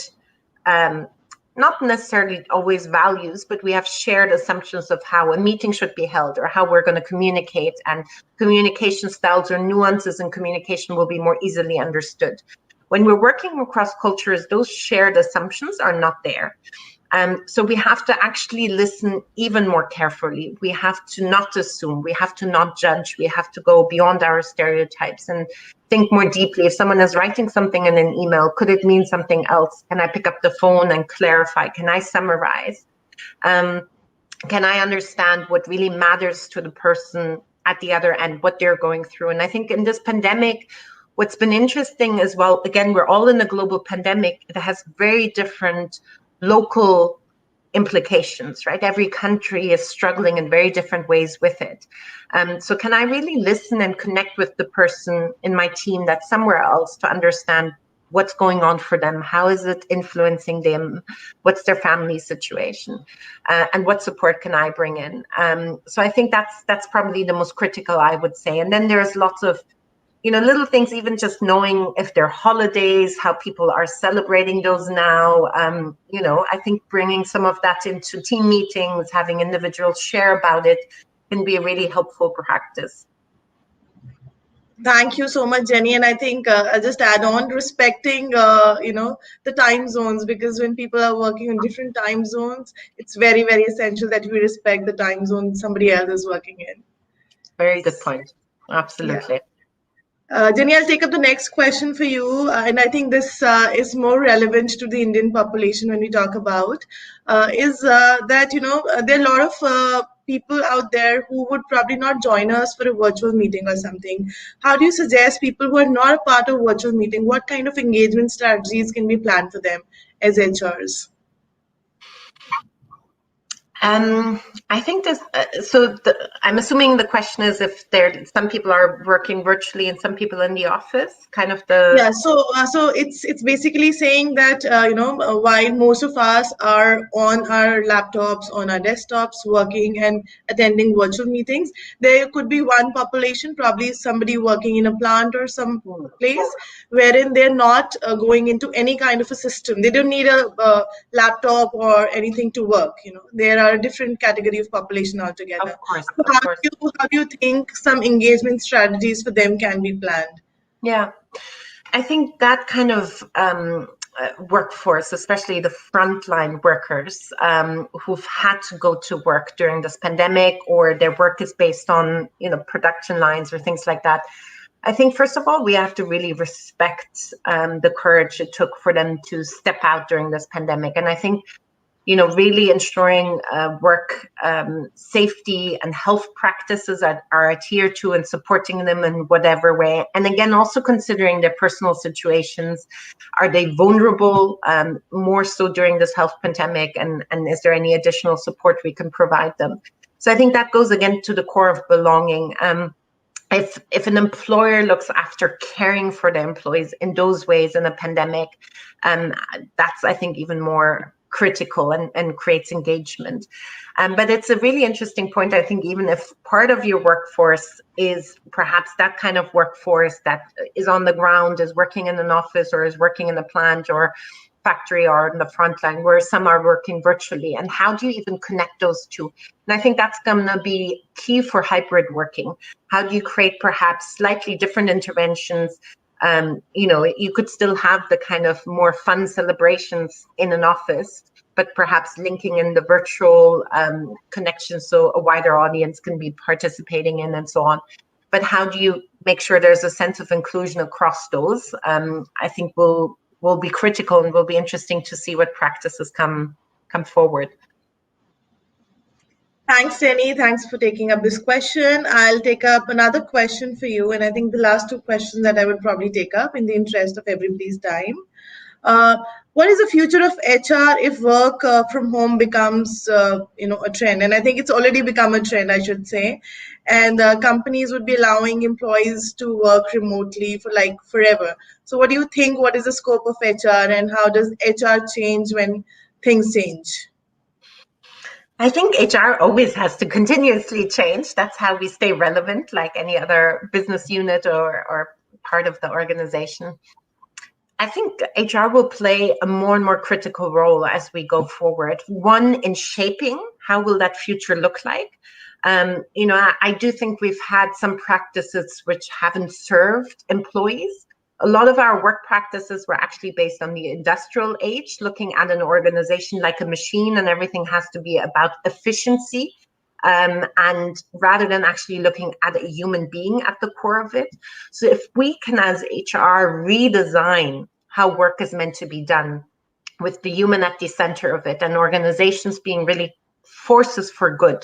not necessarily always values, but we have shared assumptions of how a meeting should be held or how we're going to communicate, and communication styles or nuances in communication will be more easily understood. When we're working across cultures, those shared assumptions are not there. So we have to actually listen even more carefully. We have to not assume, we have to not judge, we have to go beyond our stereotypes and think more deeply. If someone is writing something in an email, could it mean something else? Can I pick up the phone and clarify? Can I summarize? Can I understand what really matters to the person at the other end, what they're going through? And I think in this pandemic, what's been interesting as well, again, we're all in a global pandemic. It has very different local implications, right? Every country is struggling in very different ways with it. So can I really listen and connect with the person in my team that's somewhere else to understand what's going on for them? How is it influencing them? What's their family situation? And what support can I bring in? So I think that's probably the most critical, I would say. And then there's lots of little things, even just knowing if they're holidays, how people are celebrating those now. I think bringing some of that into team meetings, having individuals share about it, can be a really helpful practice. Thank you so much, Jenny. And I think I'll just add on, respecting, the time zones, because when people are working in different time zones, it's very, very essential that we respect the time zone somebody else is working in. Very good point. Absolutely. Yeah. Jenny, I'll take up the next question for you, and I think this is more relevant to the Indian population when we talk about, is that, there are a lot of people out there who would probably not join us for a virtual meeting or something. How do you suggest people who are not a part of virtual meeting, what kind of engagement strategies can be planned for them as HRs? I think this. I'm assuming the question is if some people are working virtually and some people in the office. Kind of the. Yeah. So it's basically saying that while most of us are on our laptops, on our desktops, working and attending virtual meetings, there could be one population, probably somebody working in a plant or some place, wherein they're not going into any kind of a system. They don't need a laptop or anything to work. There are are a different category of population altogether. Of course, So of course. how do you think some engagement strategies for them can be planned? Yeah, I think that kind of workforce, especially the frontline workers who've had to go to work during this pandemic, or their work is based on, production lines or things like that. I think, first of all, we have to really respect the courage it took for them to step out during this pandemic. And I think, really ensuring work safety and health practices are adhered to, and supporting them in whatever way. And again, also considering their personal situations. Are they vulnerable more so during this health pandemic? And is there any additional support we can provide them? So I think that goes again to the core of belonging. If an employer looks after caring for their employees in those ways in a pandemic, that's, I think, even more critical and creates engagement. But it's a really interesting point. I think even if part of your workforce is perhaps that kind of workforce that is on the ground, is working in an office or is working in a plant or factory or in the front line, where some are working virtually, and how do you even connect those two? And I think that's going to be key for hybrid working. How do you create perhaps slightly different interventions? You could still have the kind of more fun celebrations in an office, but perhaps linking in the virtual connection so a wider audience can be participating in, and so on. But how do you make sure there's a sense of inclusion across those? I think will be critical, and will be interesting to see what practices come forward. Thanks, Jenny. Thanks for taking up this question. I'll take up another question for you, and I think the last two questions that I would probably take up in the interest of everybody's time. What is the future of HR if work from home becomes, a trend? And I think it's already become a trend, I should say. And companies would be allowing employees to work remotely for like forever. So, what do you think? What is the scope of HR, and how does HR change when things change? I think HR always has to continuously change. That's how we stay relevant, like any other business unit or part of the organization. I think HR will play a more and more critical role as we go forward. One, in shaping how will that future look like. I do think we've had some practices which haven't served employees. A lot of our work practices were actually based on the industrial age, looking at an organization like a machine, and everything has to be about efficiency. And rather than actually looking at a human being at the core of it. So if we can, as HR, redesign how work is meant to be done with the human at the center of it, and organizations being really forces for good,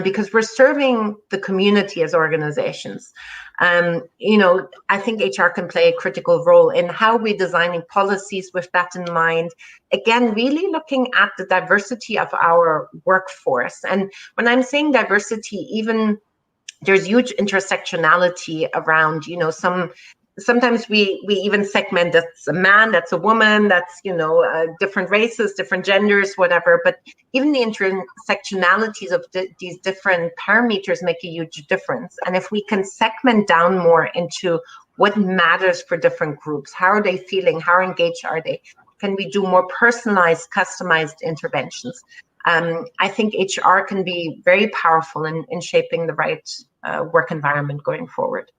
because we're serving the community as organizations. I think HR can play a critical role in how we're designing policies with that in mind. Again, really looking at the diversity of our workforce. And when I'm saying diversity, even there's huge intersectionality around, sometimes we even segment that's a man, that's a woman, that's, different races, different genders, whatever. But even the intersectionalities of these different parameters make a huge difference. And if we can segment down more into what matters for different groups, how are they feeling, how engaged are they? Can we do more personalized, customized interventions? I think HR can be very powerful in shaping the right work environment going forward.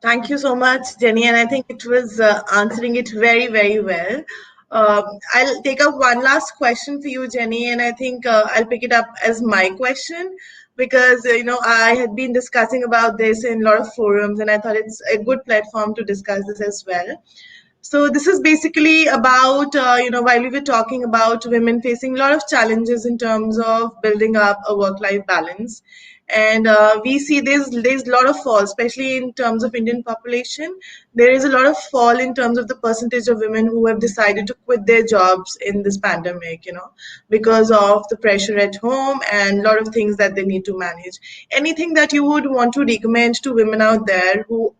Thank you so much, Jenny. And I think it was answering it very, very well. I'll take up one last question for you, Jenny, and I think I'll pick it up as my question because, I had been discussing about this in a lot of forums, and I thought it's a good platform to discuss this as well. So this is basically about, while we were talking about women facing a lot of challenges in terms of building up a work-life balance. And we see there's a lot of fall, especially in terms of Indian population. There is a lot of fall in terms of the percentage of women who have decided to quit their jobs in this pandemic, because of the pressure at home and a lot of things that they need to manage. Anything that you would want to recommend to women out there who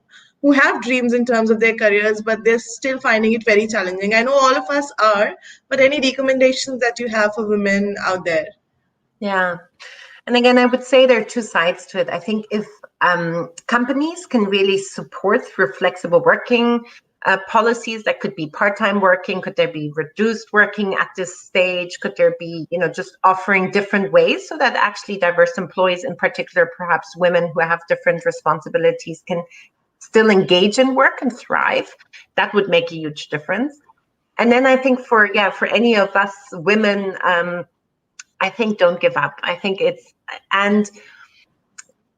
have dreams in terms of their careers, but they're still finding it very challenging? I know all of us are, but any recommendations that you have for women out there? Yeah. And again, I would say there are two sides to it. I think if companies can really support through flexible working, policies that could be part-time working? Could there be reduced working at this stage? Could there be, just offering different ways so that actually diverse employees, in particular, perhaps women who have different responsibilities, can still engage in work and thrive? That would make a huge difference. And then I think for any of us women, I think don't give up. And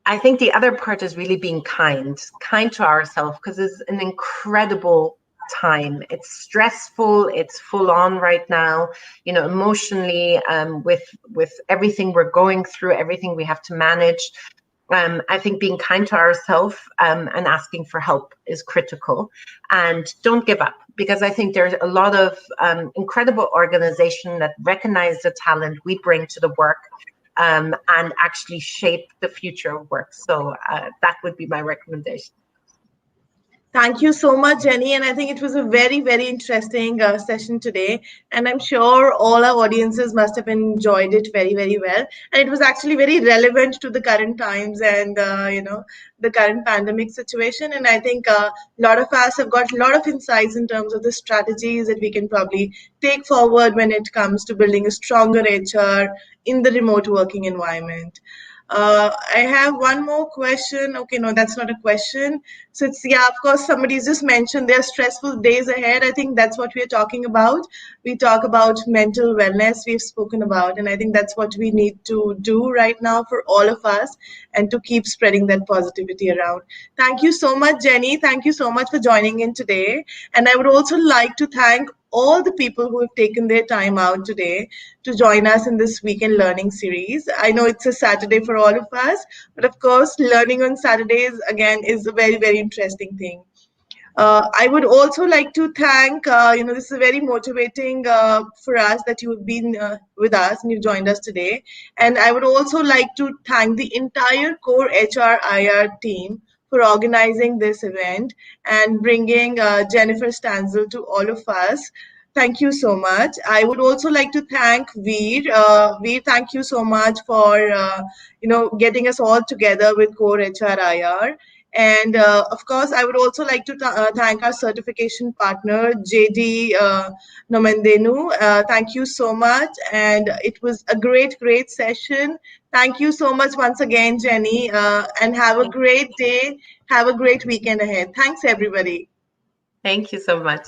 I think the other part is really being kind to ourselves, because it's an incredible time. It's stressful. It's full on right now, emotionally, with everything we're going through, everything we have to manage. I think being kind to ourselves and asking for help is critical. And don't give up, because I think there's a lot of incredible organization that recognize the talent we bring to the work, and actually shape the future of work. So that would be my recommendation. Thank you so much, Jenny. And I think it was a very, very interesting session today. And I'm sure all our audiences must have enjoyed it very, very well. And it was actually very relevant to the current times and, the current pandemic situation. And I think a lot of us have got a lot of insights in terms of the strategies that we can probably take forward when it comes to building a stronger HR in the remote working environment. I have one more question. Okay, no, that's not a question. So it's, yeah, of course, somebody's just mentioned there are stressful days ahead. I think that's what we're talking about. We talk about mental wellness, we've spoken about, and I think that's what we need to do right now for all of us, and to keep spreading that positivity around. Thank you so much, Jenny. Thank you so much for joining in today. And I would also like to thank all the people who have taken their time out today to join us in this weekend learning series. I know it's a Saturday for all of us, but of course, learning on Saturdays again is a very, very interesting thing. I would also like to thank, this is very motivating for us that you've been with us and you've joined us today. And I would also like to thank the entire core HRIR team for organizing this event and bringing Jennifer Stanzel to all of us. Thank you so much. I would also like to thank Veer. Veer, thank you so much for getting us all together with Core HRIR. And of course, I would also like to thank our certification partner, JD Nomendenu. Thank you so much. And it was a great, great session. Thank you so much once again, Jenny. And have a great day. Have a great weekend ahead. Thanks, everybody. Thank you so much.